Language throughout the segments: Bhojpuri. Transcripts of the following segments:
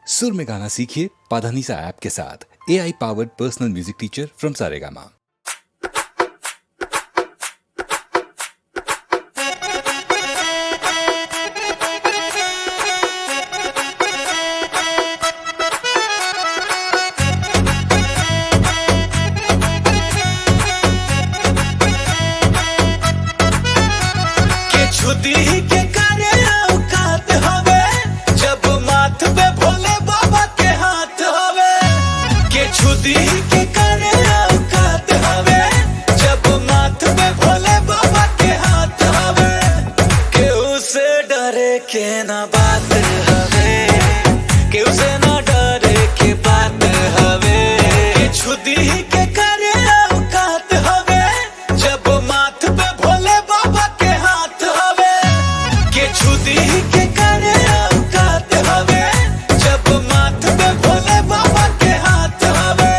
सुर में गाना सीखिए पाधानीसा ऐप के साथ। AI powered personal music teacher from Saregama. के ना बात हवे के उसे ना डरे के बात हवे के छुदी के करे औकात हवे जब माथ पे भोले बाबा के हाथ हवे के छुदी के करे औकात हवे जब माथ पे भोले बाबा के हाथ हवे।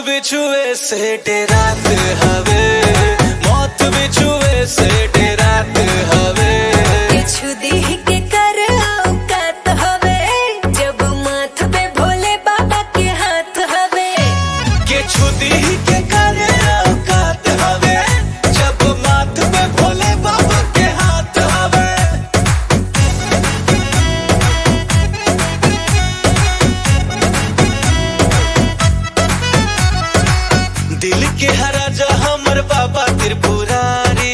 बिछुए से डेरात हवे मौत बिछुए से डेरात हवे के छुदी के कर औकात हवे जब माथ पे भोले बाबा के हाथ हवे के छुदी के कर औकात हवे जब माथ पे भोले बाबा के हाथ हवे। दिल के राजा हमर बाबा त्रिपुरारी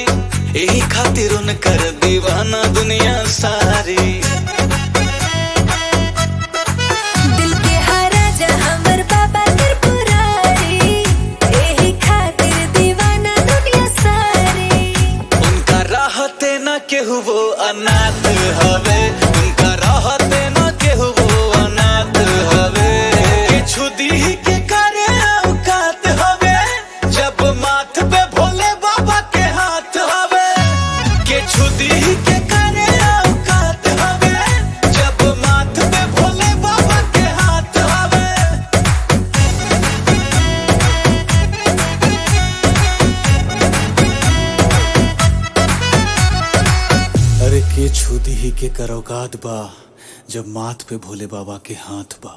यही खातिर उनकर दीवाना दुनिया सारी। दिल के राजा हमर बाबा त्रिपुरारी यही खातिर दीवाना दुनिया सारी। उनका राहते न केहू वो अनाथ हवे उनका राहते न केहू वो अनाथ हवे के छुदी के करे औकात हवे जब माथ पे भोले बाबा के हाथ हवे के छुदी के करे औकात हवे जब माथ पे भोले बाबा के हाथ हवे। अरे के छुदी ही के करोगात बा जब माथ पे भोले बाबा के हाथ बा।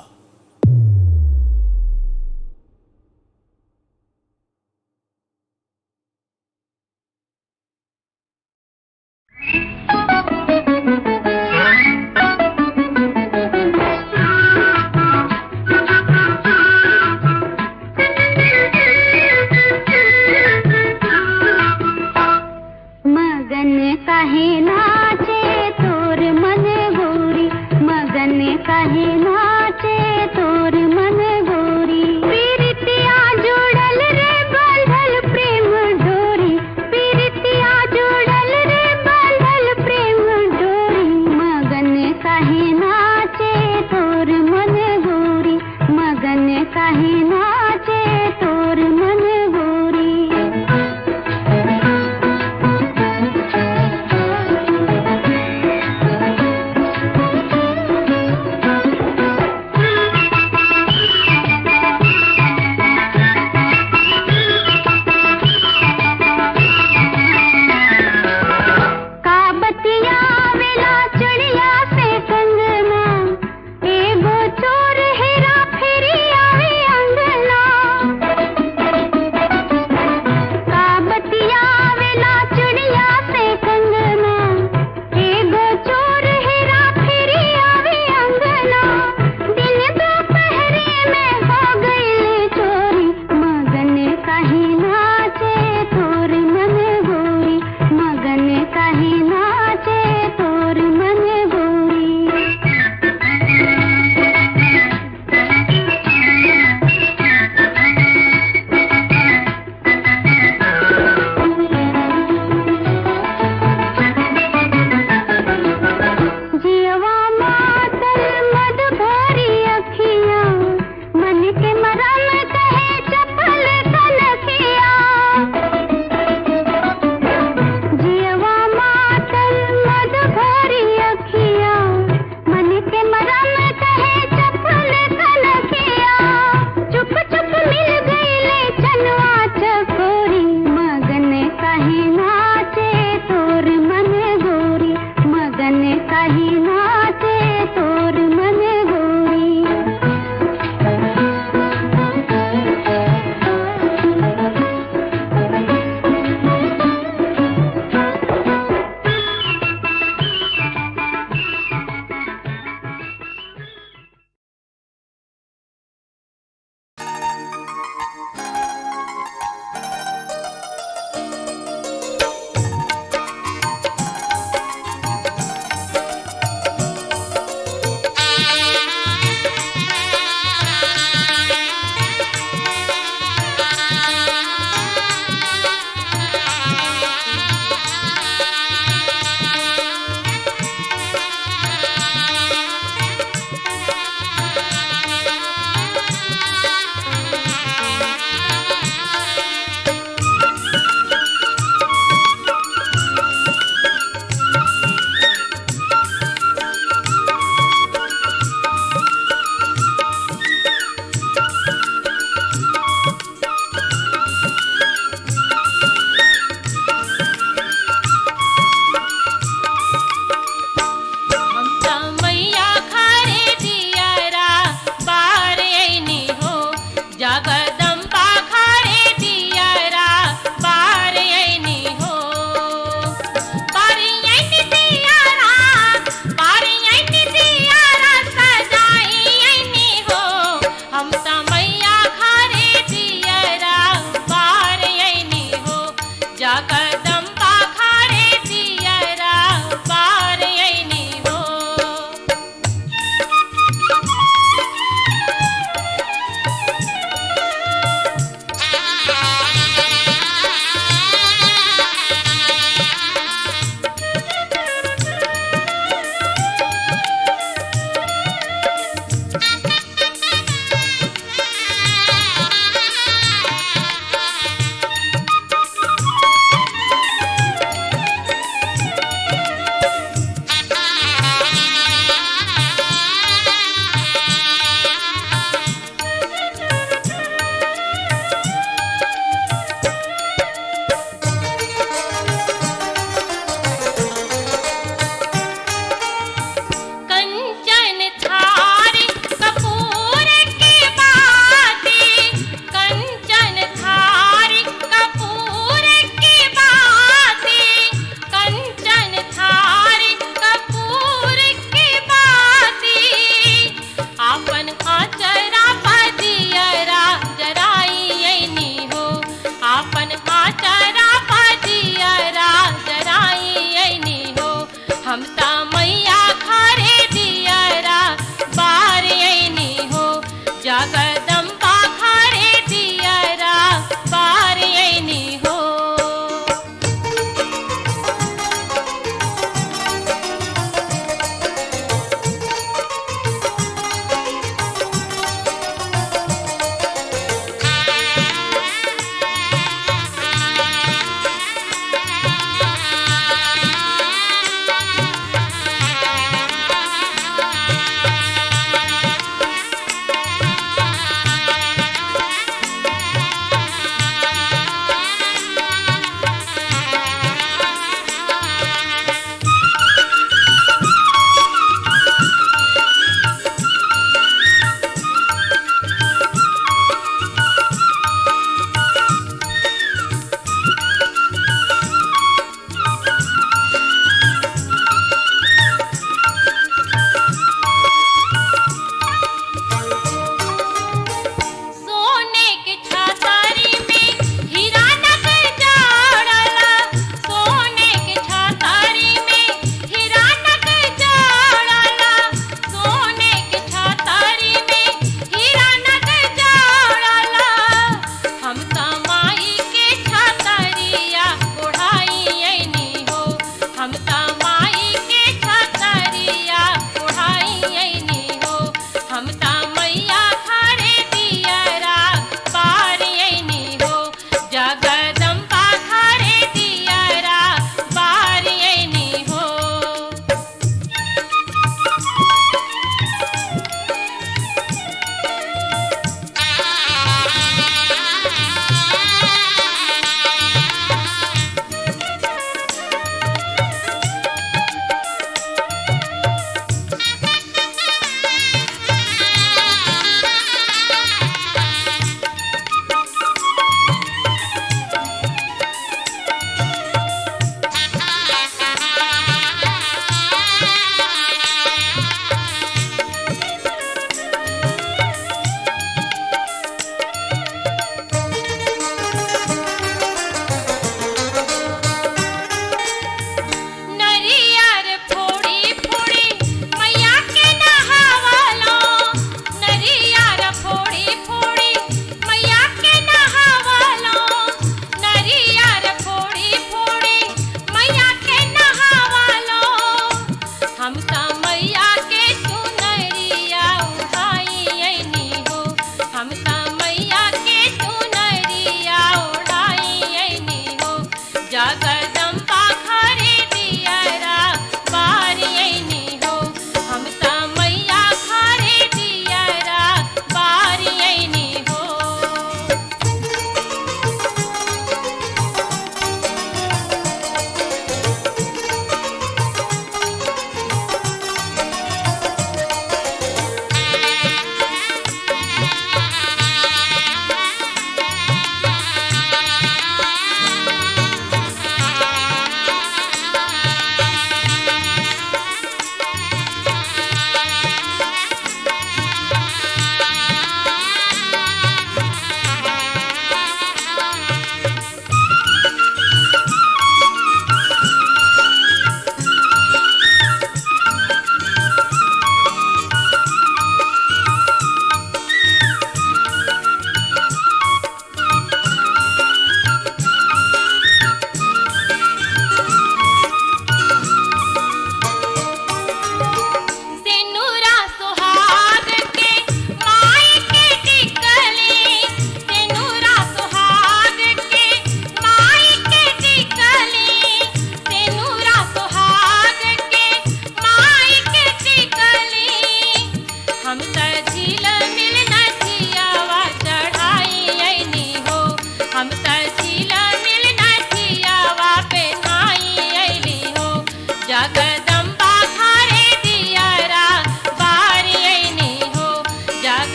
मगन काहे नाचे तोर मन गोरी मगन काहे नाचे जगदम्बा खारे दियरा बार ऐनी हो।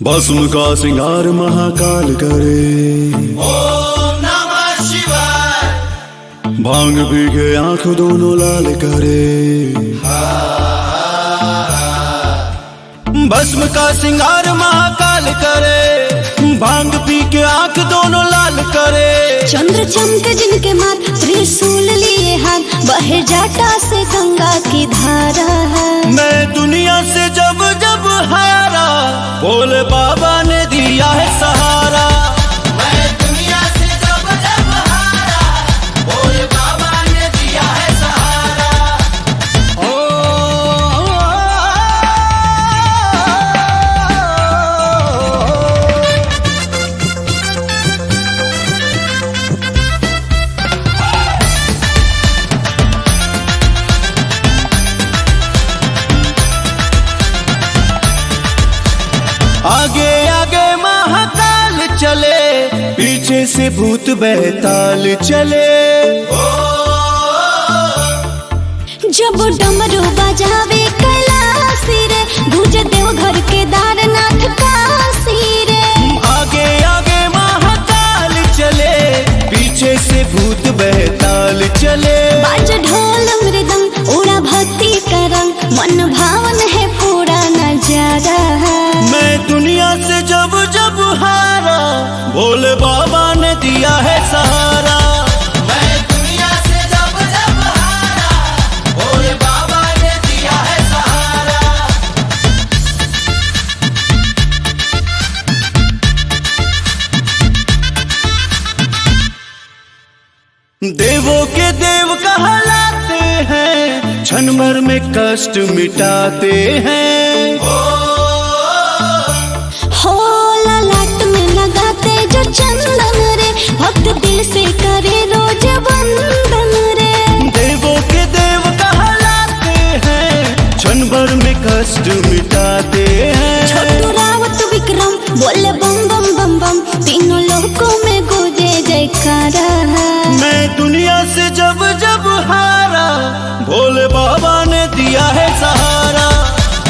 भस्म का श्रृंगार महाकाल करे, ओम नमः शिवाय। भांग पी के आंख दोनों लाल करे। भस्म का श्रृंगार महाकाल करे, भांग पी के आंख दोनों लाल करे। चंद्र चमके जिनके माथ, त्रिशूल लिए हाथ, बहे जाटा से गंगा की धारा है। मैं दुनिया से जब जब हारा, भोले बाबा ने दिया है सहारा। मैं दुनिया से जब जब हारा, भोले बाबा ने दिया है सहारा। आगे आगे महाकाल चले, पीछे से भूत बेताल चले। जब डमरू बजावे कैलाशी रे, गूंजे देवघर केदारनाथ काशी रे। आगे आगे महाकाल चले, पीछे से भूत बेताल चले। बाज ढोल मृदंग, उड़ा भक्ति का रंग, मन भावन है पूरा नजारा है। मैं दुनिया से जब जब हारा, भोले बाबा ने दिया है सहारा। मैं दुनिया से जब जब हारा, भोले बाबा ने दिया है सहारा। देवों के देव कहलाते हैं, क्षण भर में कष्ट मिटाते हैं। हो ललाट में लगाते जो चंदन रे, भक्त दिल से करे रोज वंदन रे। देवों के देव कहलाते हैं, क्षण भर में कष्ट मिटाते हैं। छोटू रावत विक्रम बोले बम बम बम बम, तीनों लोकों में गूंजे जयकारा है। मैं दुनिया से जब जब हारा, भोले बाबा ने दिया है सहारा।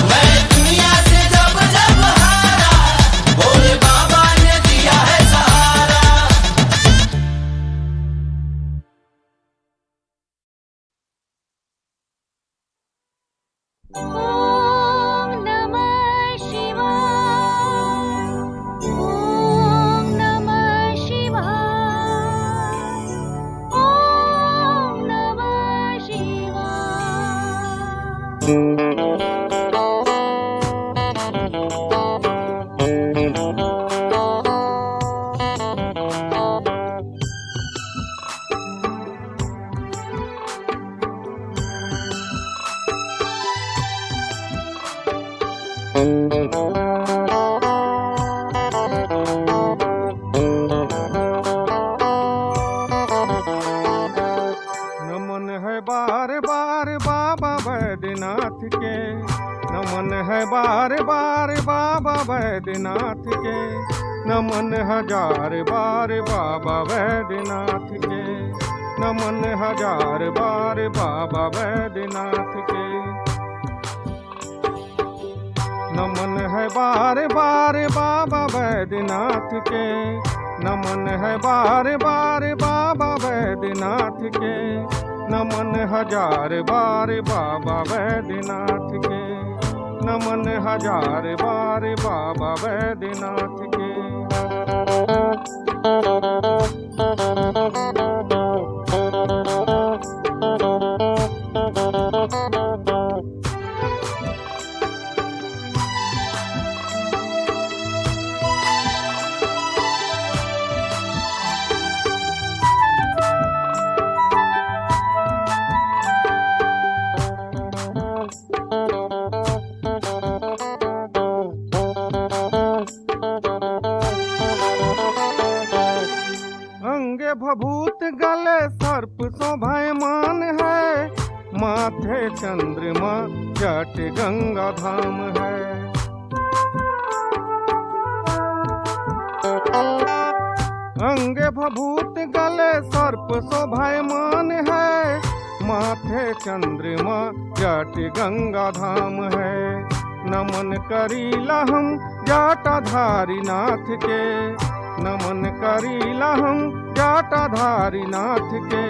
मैं दुनिया से जब जब हारा, भोले बाबा ने दिया है सहारा। ओम नमः शिवाय, ओम नमः शिवाय, ओम नमः शिवाय। नमन है बार बार बाबा बैद्यनाथ के, नमन है बार बार बाबा बैद्यनाथ के, नमन हजार बार बाबा बैद्यनाथ के, नमन हजार बार बाबा बैद्यनाथ के। नमन है बार बार बाबा बैद्यनाथ के, नमन है बार बार बाबा बैद्यनाथ के, नमन हजार बार बाबा बैद्यनाथ के, नमन हजार बार बाबा बैद्यनाथ के। अंगे भभूत गले सर्प शोभायमान है, माथे चंद्रमा जट गंगा धाम है। अंगे भभूत गले सर्प शोभायमान है, माथे चंद्रमा जट गंगा धाम है। नमन करीला हम जाटाधारी नाथ के, नमन करीला हम जाटाधारी नाथ के,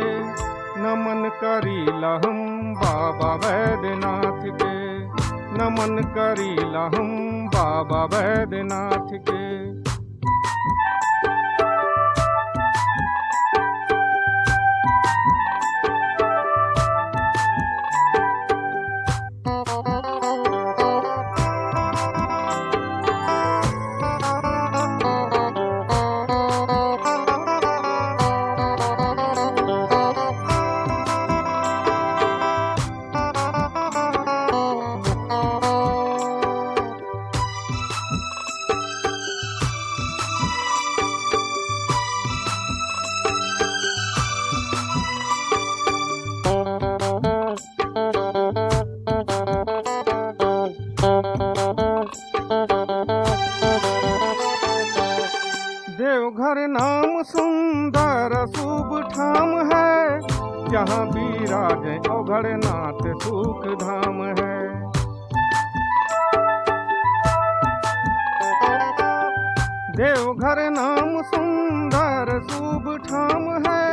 नमन करीला हम बाबा वैद्यनाथ के, नमन करीला हम बाबा वैद्यनाथ के। देवघर नाम सुंदर शुभ ठाम है, जहाँ विराजे औघड़नाथ सुख धाम है। देवघर नाम सुंदर शुभ ठाम है,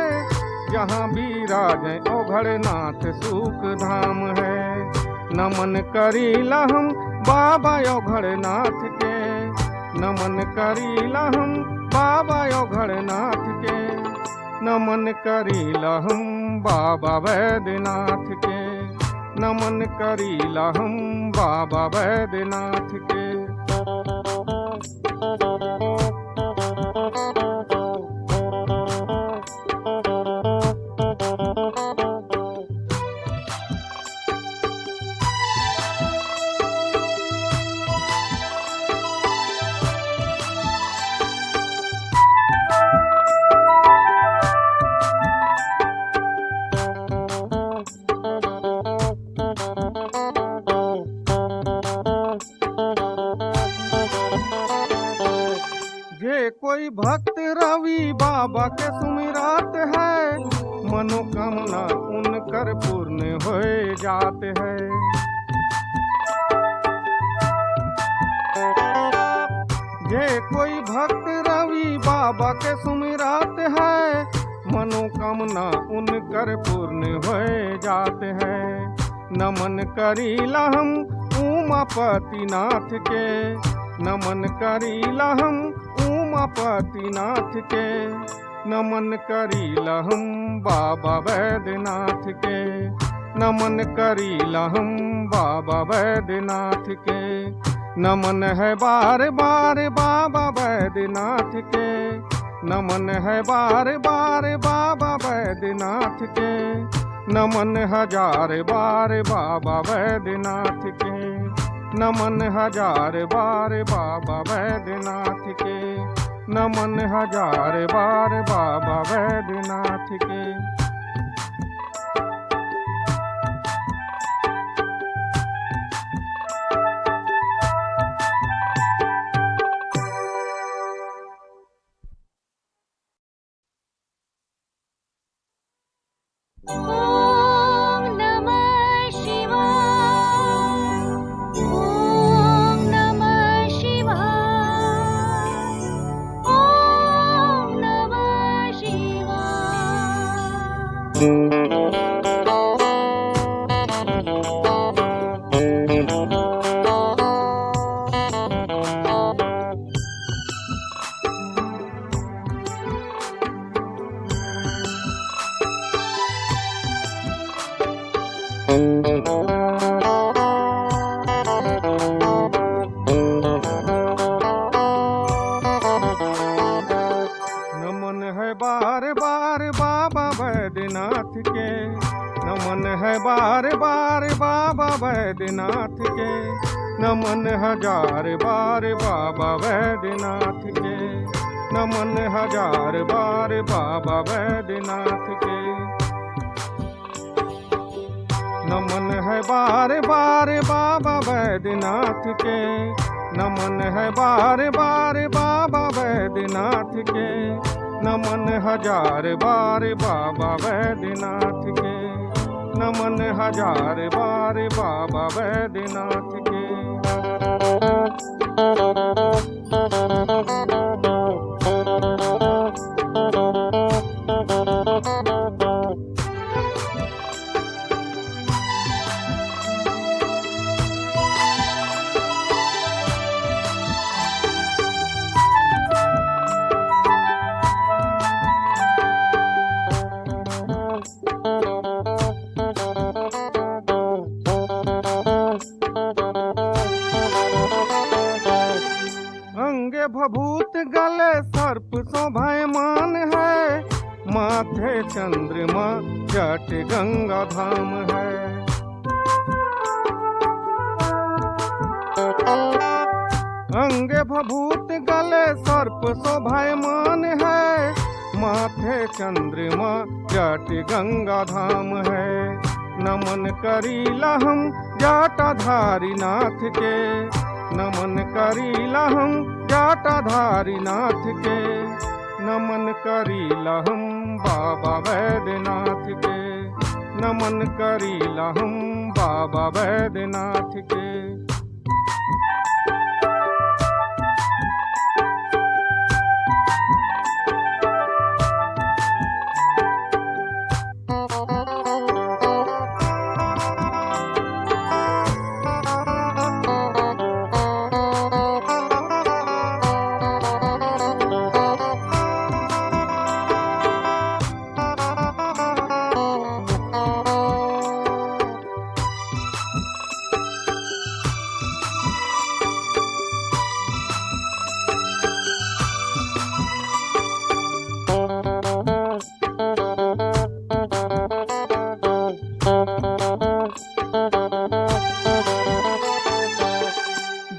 जहाँ विराजे औघड़नाथ सुख धाम है। नमन करीला हम बाबा औघड़नाथ के, नमन करीला हम बाबा औघड़नाथ के, नमन करीला हम बाबा वैद्यनाथ के, नमन करीला हम बाबा वैद्यनाथ के। जे कोई भक्त रवि बाबा के सुमिरात है, मनोकामना उनकर पूर्ण हो जाते हैं। जे कोई भक्त रवि बाबा के सुमिरात है, मनोकामना उनकर पूर्ण हो जाते हैं। नमन करीला हम उमापति नाथ के, नमन करीला हम उमापति नाथ के, नमन करीला हम बाबा वैद्यनाथ के, नमन करीला हम बाबा वैद्यनाथ के। नमन है बार बार बाबा वैद्यनाथ के, नमन है बार बार बाबा वैद्यनाथ के, नमन हजार बार बाबा वैद्यनाथ के, नमन हजार बार बाबा वैद्यनाथ के, नमन हजार बार बाबा वैद्यनाथ के। ॐ नमः शिवाय, ॐ नमः शिवाय, ॐ नमः शिवाय। नमन है बार बार बाबा वैद्यनाथ के, नमन है बार बार बाबा वैद्यनाथ के, नमन हजार बार बाबा वैद्यनाथ के, नमन हजार बार बाबा वैद्यनाथ के। नमन है बार बार बाबा वैद्यनाथ के, नमन है बार बार बाबा वैद्यनाथ के, नमन हजार बार बाबा वैद्यनाथ के, नमन हजार बार बाबा वैद्यनाथ के। अंगे भभूत गले सर्प शोभायमान है, माथे चंद्रमा जट गंगा धाम है। अंगे भभूत गले सर्प शोभायमान है, माथे चंद्रमा जट गंगा धाम है। नमन करीला हम जाटाधारी नाथ के, नमन करीला हम जाटाधारी नाथ के, नमन करीला हम बाबा वैद्यनाथ के, नमन करीला हम बाबा वैद्यनाथ के।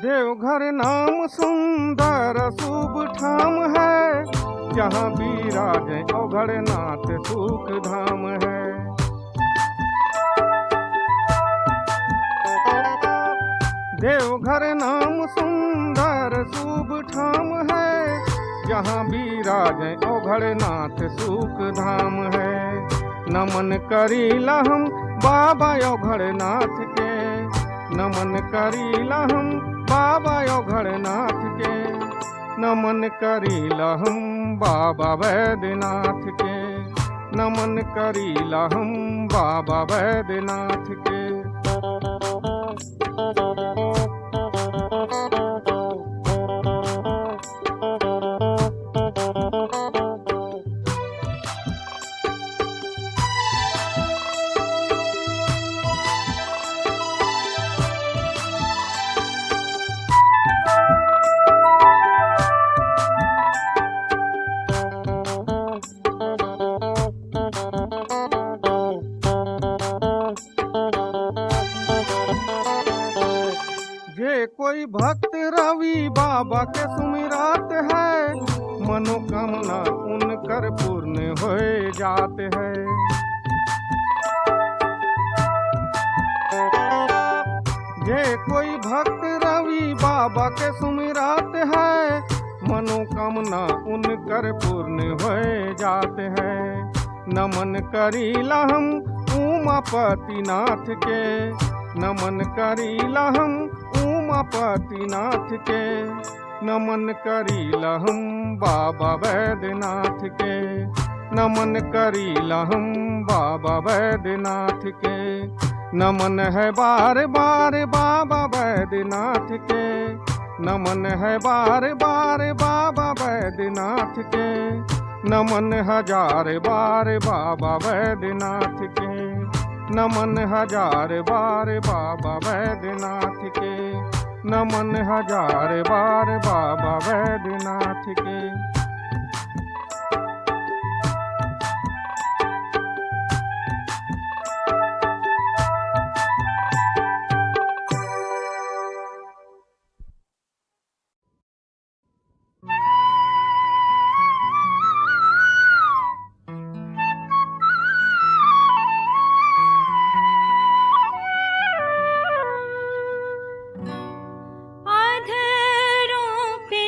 देवघर नाम सुंदर शुभ ठाम है, जहाँ विराजे औघड़नाथ सुख धाम है। देवघर नाम सुंदर शुभ ठाम है, जहाँ विराजे औघड़नाथ सुख धाम है। नमन करीला हम बाबा औघड़नाथ के, नमन करीला हम बाबा औघड़नाथ के, नमन करीला हम बाबा वैद्यनाथ के, नमन करीला हम बाबा वैद्यनाथ के। कोई भक्त रवि बाबा के सुमिरात है, मनोकामना उनकर पूर्ण हो जाते हैं। जे कोई भक्त रवि बाबा के सुमिरात है, मनोकामना उनकर पूर्ण हो जाते हैं। नमन करीला हम उमापति नाथ के, नमन करीला हम उमापति नाथ के, नमन करीला हम बाबा वैद्यनाथ के, नमन करीला हम बाबा वैद्यनाथ के। नमन है बार बार बाबा वैद्यनाथ के, नमन है बार बार बाबा वैद्यनाथ के, नमन हजार बार बाबा वैद्यनाथ के, नमन हजार बार बाबा वैद्यनाथ के, नमन हजार बार बाबा वैद्यनाथ के।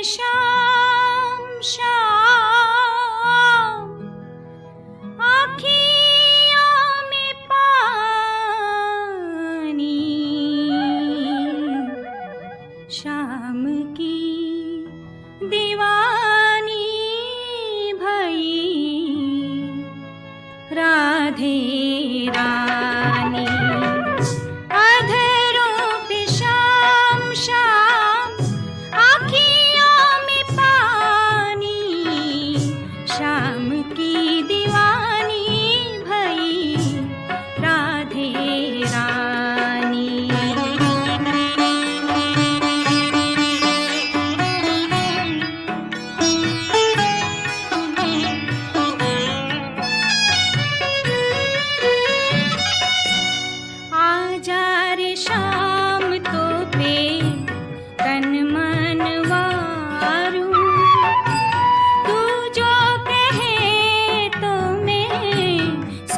शाम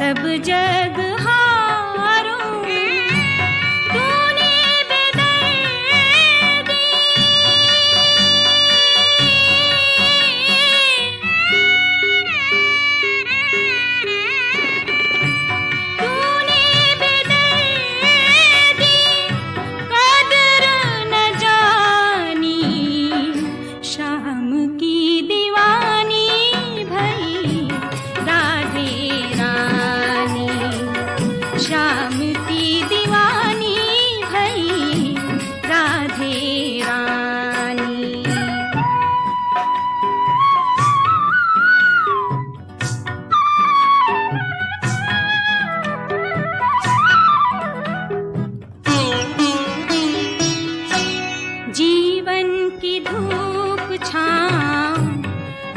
सब जग हारूं तूने बेदर्दी तूने बेदर्दी कदर न जानी शाम की दीवानी भई राधे रानी शाम की दीवानी भई राधे रानी जीवन की धूप छाँव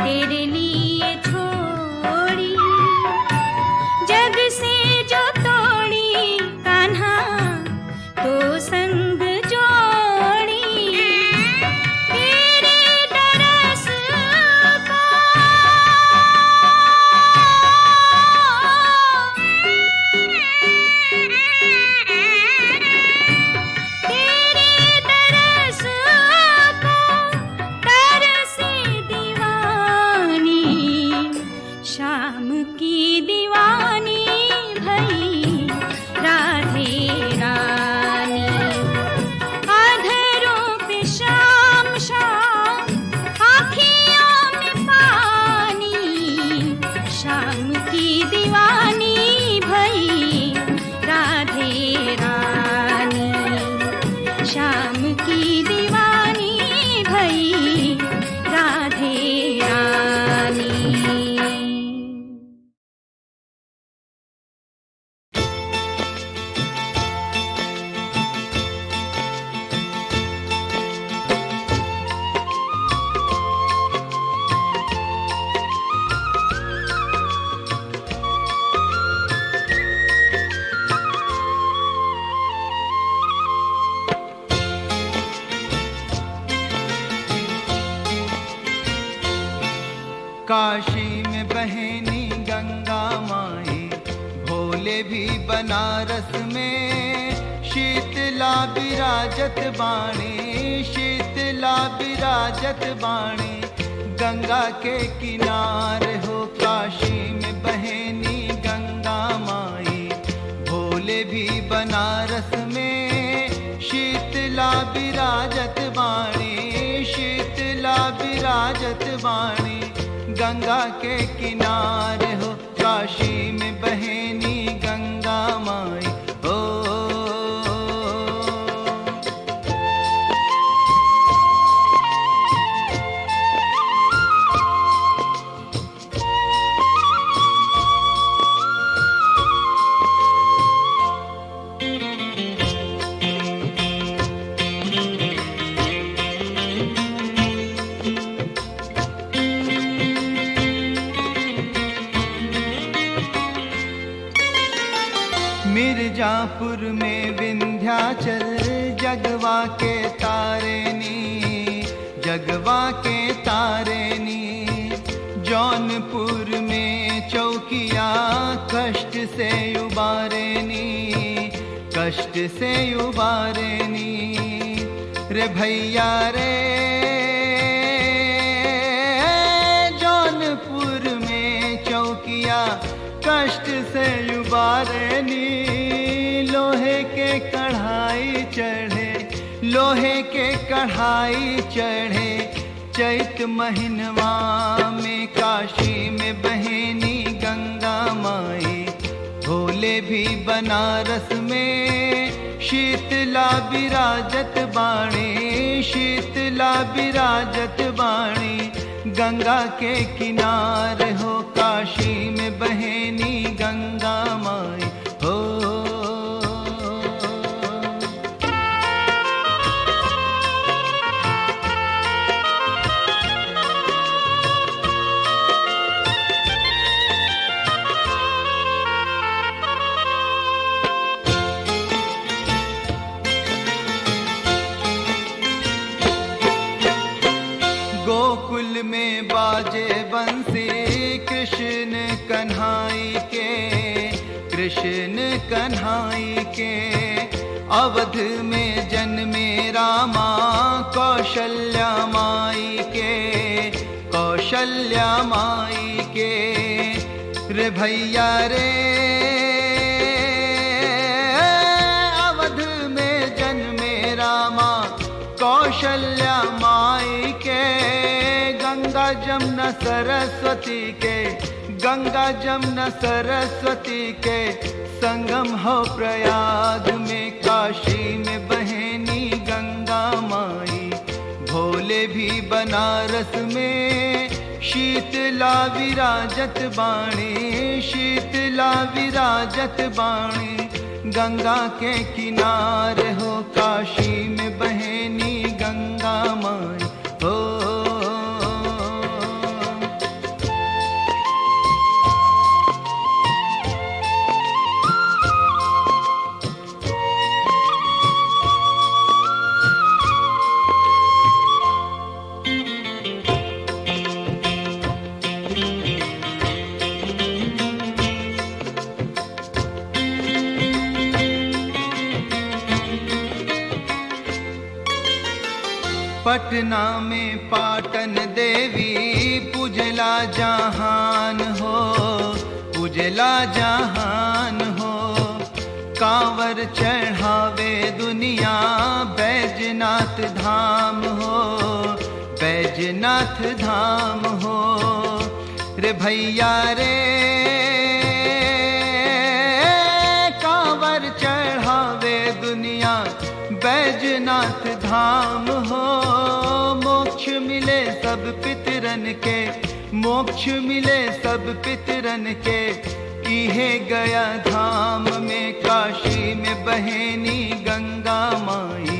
तेरे लिए छोड़ी जग से जो तोड़ी कान्हा तो संग जोड़ी तेरे दरस को तेरे दरस को तरसे दीवानी शाम की दीवानी भई राधे रानी अधरों पे शाम शाम आँखियों में पानी शाम की दीवानी भई राधे रानी शाम की दीवानी भई राधे रानी काशी में बहनी गंगा माई भोले भी बनारस में शीतला विराजत बाणी शीतला विराजत बाणी गंगा के किनारे हो काशी में बहनी गंगा माई भोले भी बनारस में शीतला विराजत बाणी शीतला विराजत बाणी गंगा के किनारे हो काशी में बहनी गंगा माई हो मिर्जापुर में विंध्याचल जगवा के तारेनी जगवा के तारेनी जौनपुर में चौकिया कष्ट से उबारेनी कष्ट से उबारेनी रे भैया रे जौनपुर में चौकिया कष्ट से उबारेनी लोहे के कढ़ाई चढ़े लोहे के कढ़ाई चढ़े चैत महीनवा में काशी में बहनी गंगा माई भोले भी बनारस में शीतला विराजत बाणी शीतला विराजत बाणी गंगा के किनारे हो काशी में बहनी गंगा माई हो गोकुल में बाजे बंसी कृष्ण कन्हाई के कृष्ण कन्हाई के। अवध में जन्मे रामा कौशल्या माई के, कौशल्या माई के। रे भैया रे अवध में जन्मे रामा कौशल्या माई के। गंगा जमुना सरस्वती के, गंगा जमुना सरस्वती के संगम हो प्रयाग में। काशी में बहनी गंगा माई, भोले भी बनारस में शीतला विराजत बाणी, शीतला विराजत बाणी। गंगा के किनारे हो काशी में बहनी गंगा माई हो। पटना में पाटन देवी पूजला जहान हो, पूजला जहान हो। कांवर चढ़ावे दुनिया बैजनाथ धाम हो, बैजनाथ धाम हो। रे भैया रे कांवर चढ़ावे दुनिया बैजनाथ धाम हो। मोक्ष मिले सब पितरन के, मोक्ष मिले सब पितरन के। इहे गया धाम में काशी में बहनी गंगा माई।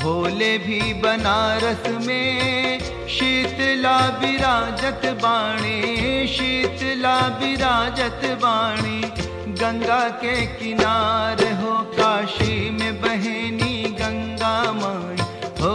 भोले भी बनारस में शीतला विराजत बाणी, शीतला विराजत बाणी। गंगा के किनारे हो काशी में बहनी गंगा माई हो।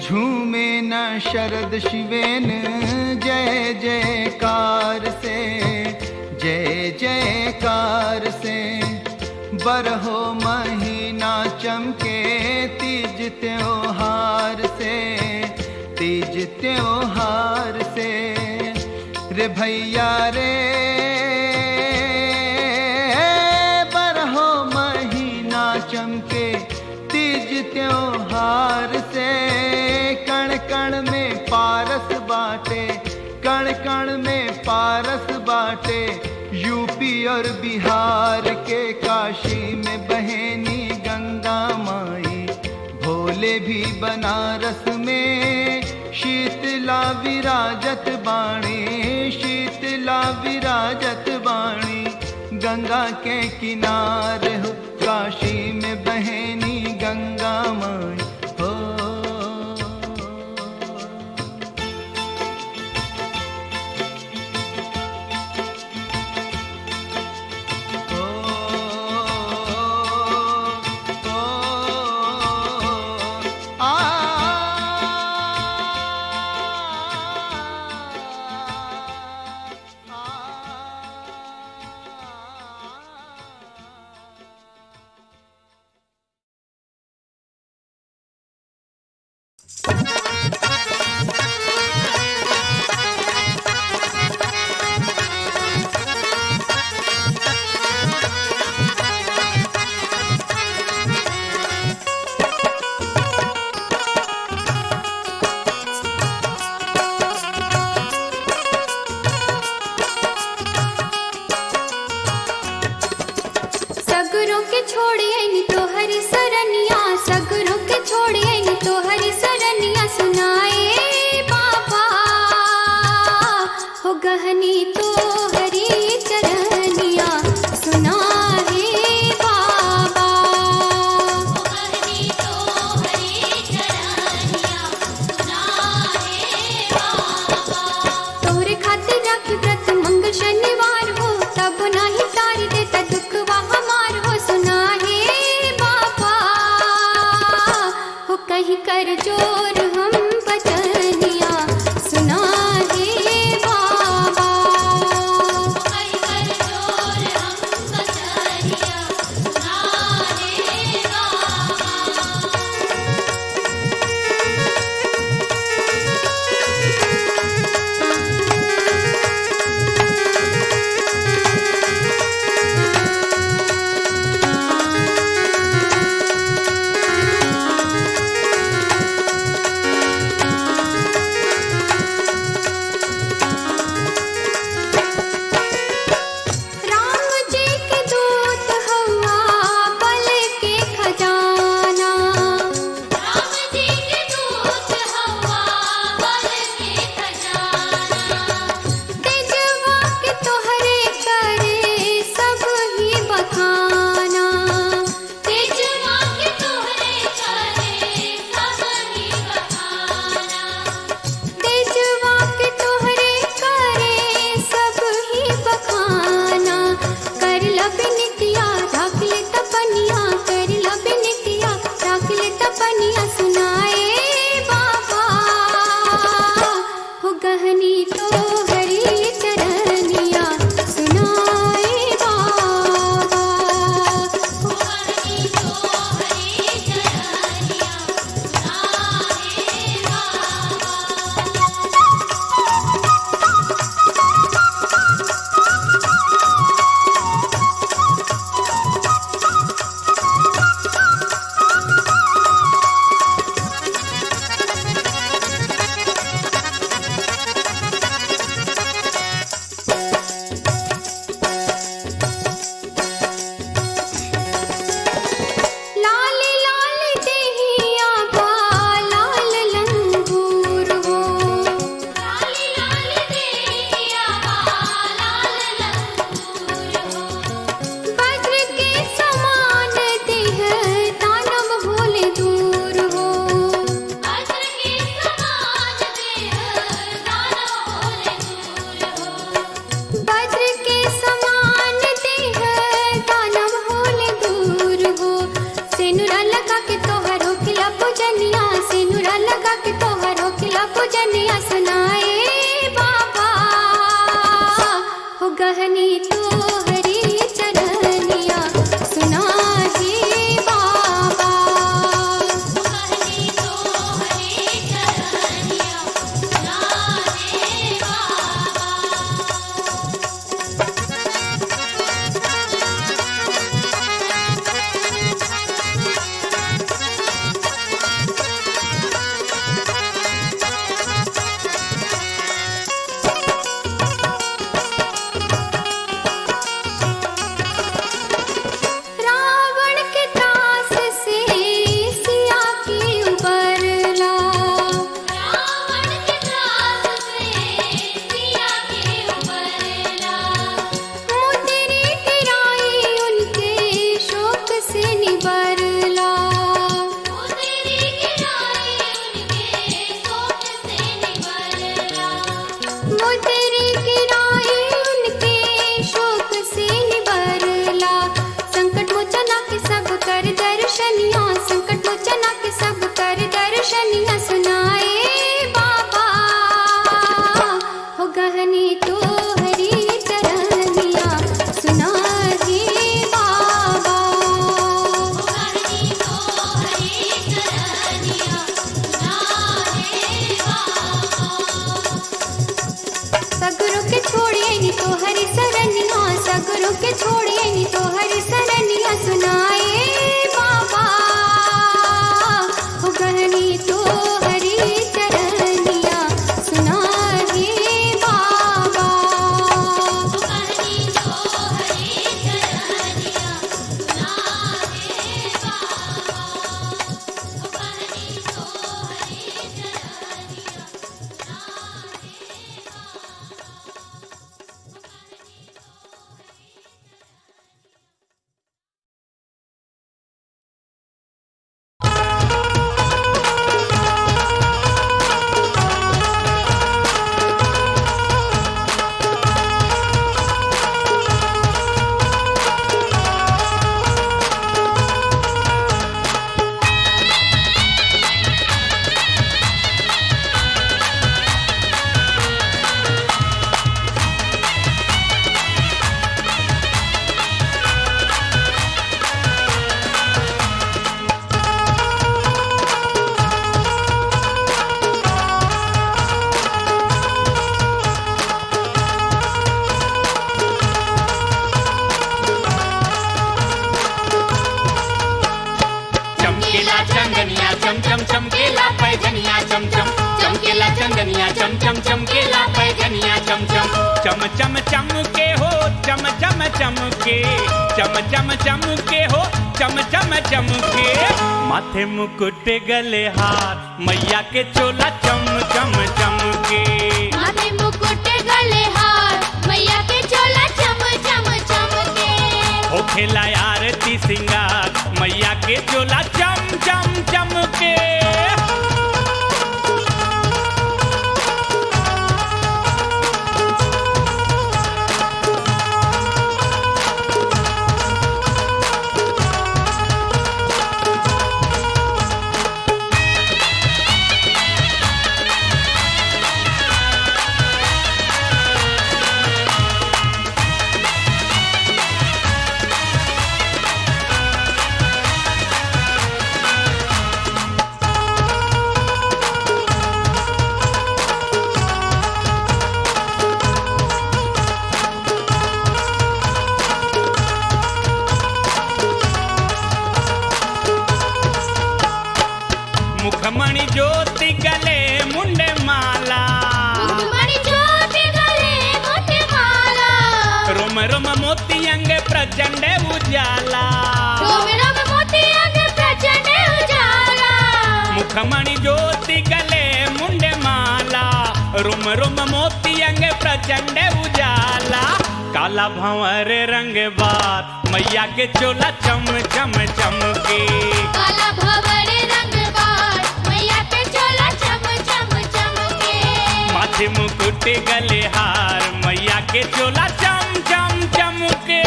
झूमे न शरद शिवेन जय जयकार से, जय जयकार से। बरहो महीना चमके तीज त्योहार से, तीज त्योहार से। रे भैया रे बरहो महीना चमके तीज त्योहार से। कण कण में पारस बाटे, कण कण में पारस बाटे। यूपी और बिहार के काशी में बहनी गंगा माई। भोले भी बनारस में शीतला विराजत बाणी, शीतला विराजत बाणी। गंगा के किनारे हो काशी में बहनी गंगा माई हो। सगरों के छोड़िए तो हरी सरनिया, सगरों के छोड़िए तो हरी सरनिया। सुनाए बाबा हो गहनी तो हरी चरनिया। सुना है बाबा हो गहनी तो हरी चरनिया। सुना है कहीं कर जोर हम बचनिया सुना है बाबा कहीं कर जोर हम बचनिया सुना है बाबा। चंदनिया चम चम चमकेला पैजनिया चम चम चमकेला चंदनिया चम चम चमकेला पैजनिया चम चम चम चम चमके हो चम चम चमके चम चम चमके हो चम चम चमके माथे मुकुट गले हार मैया के चोला चम चम चमके माथे मुकुट गले हार मैया के चोला चम चम चमके हो खेला आरती सिंगार मैया के चोला चम चम चमके मुखमणि ज्योति गले मुंडे माला मुखमणि ज्योति गले मुंडे माला रोम रोम मोती अंग प्रचंड उजाला रोम रोम मोती अंग प्रचंड उजाला मुखमणि ज्योति गले मुंडे माला रोम रोम मोती अंग प्रचंड उजाला काला भंवर रंग बात मैया के चोला चम चम चमके काला भंवर रंग बार मैया के चोला चम चम चमके माथे मुकुट गले हार मैया के चोला चम चम चमके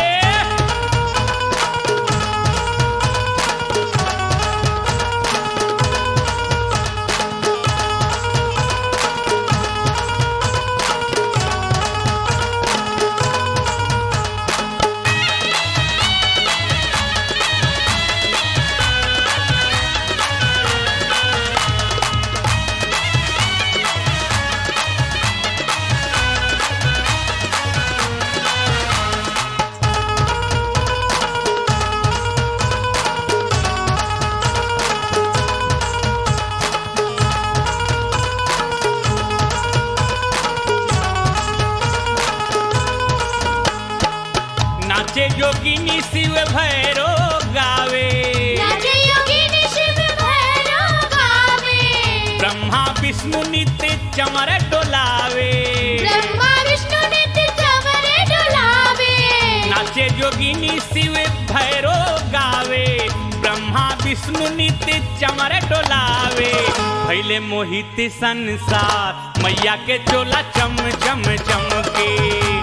नाचे योगिनी शिव भैरो गावे नाचे योगिनी शिव भैरव गावे ब्रह्मा विष्णु नित्य चमर डोलावे ब्रह्मा विष्णु नित्य चमरे डुलावे नाचे योगिनी शिव भैरो गावे ब्रह्मा विष्णु नित्य चमर डोलावे भैले मोहित संसार मैया के चोला चम चम चमके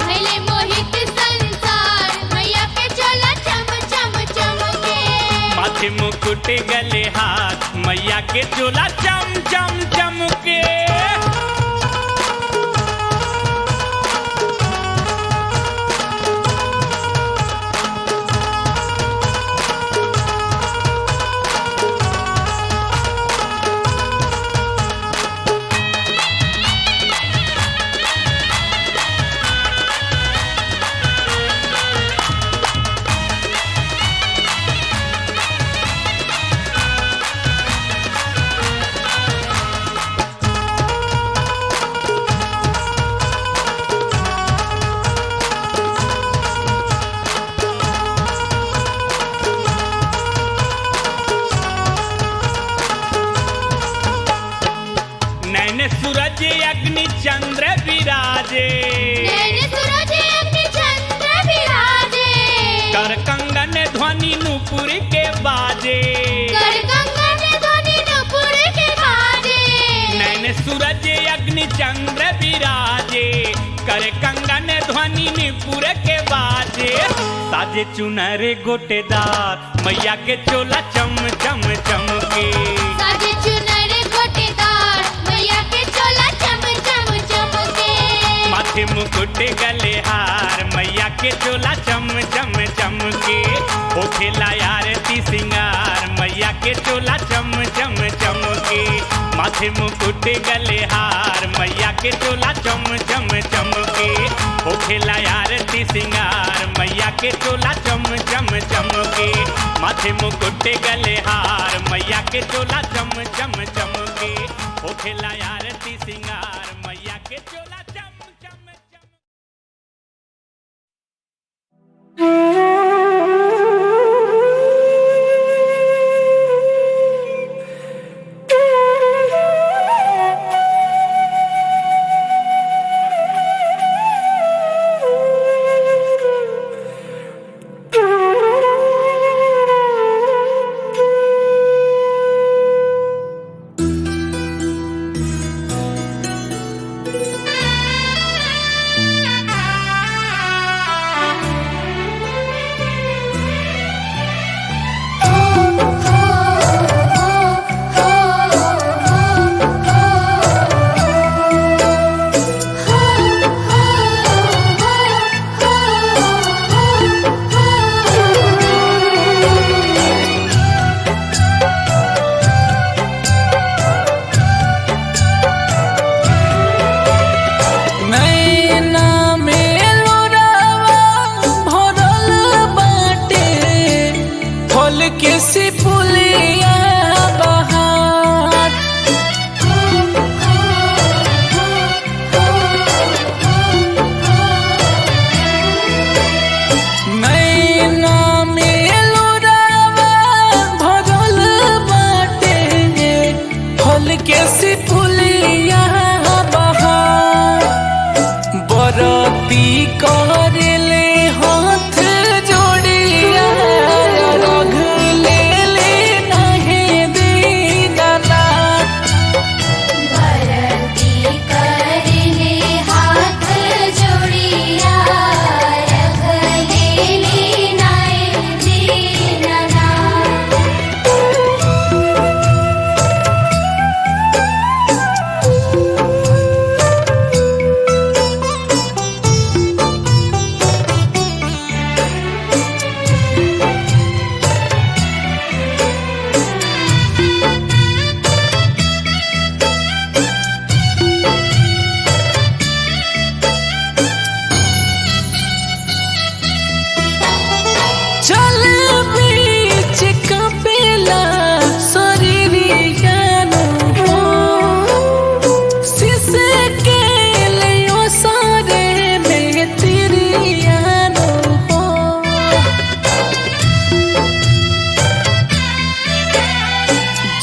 भैले मोहित संसार मैया के चोला चम चम चमके माथे मुकुट गले हाथ मैया के चोला चम चम चमके नैन सूरज अग्नि चंद्र विराजे नैन सूरज अग्नि चंद्र विराजे कर कंगन ध्वनि नूपुर के बाजे कर कंगन ध्वनि नूपुर के बाजे नैन सूरज अग्नि चंद्र विराजे कर कंगन ध्वनि नूपुर के बाजे साजे चुनर गोटेदार मैया के चोला चम चम चमके साजे चुनर गोटेदार मैया के चोला चम चम चमके माथे मुकुट गले हार मैया के चोला चम चम चमके हो खेला आरती सिंगार मैया के चोला चम चम चमके माथे मुकुट गले हार मैया के चोला चम चम चमके हो खेला आरती सिंगार मैया के चोला चम चम चमके, माथे मुकुट गले हार मैया के चोला चम चम चमके, होखेला आरती सिंगार मैया के चोला चम चम चम।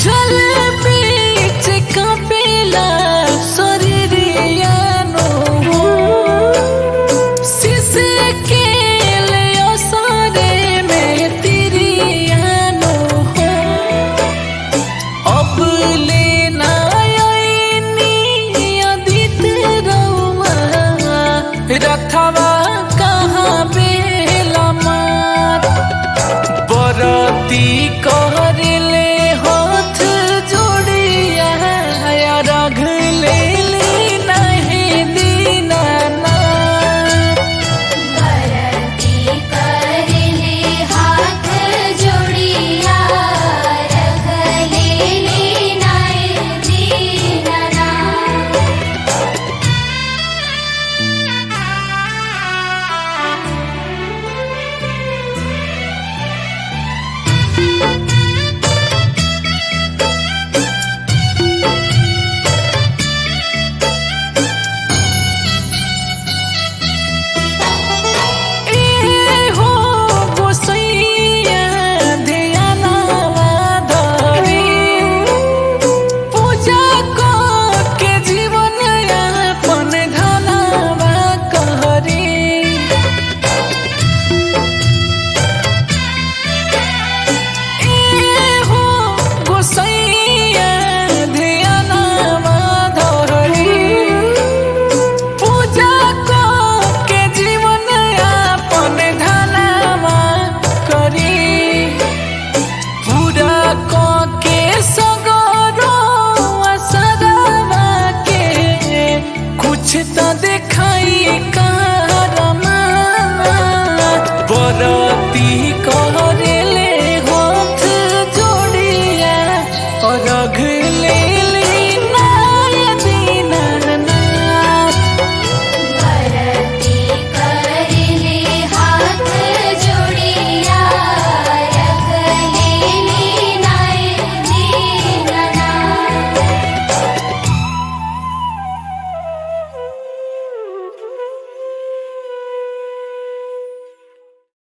चल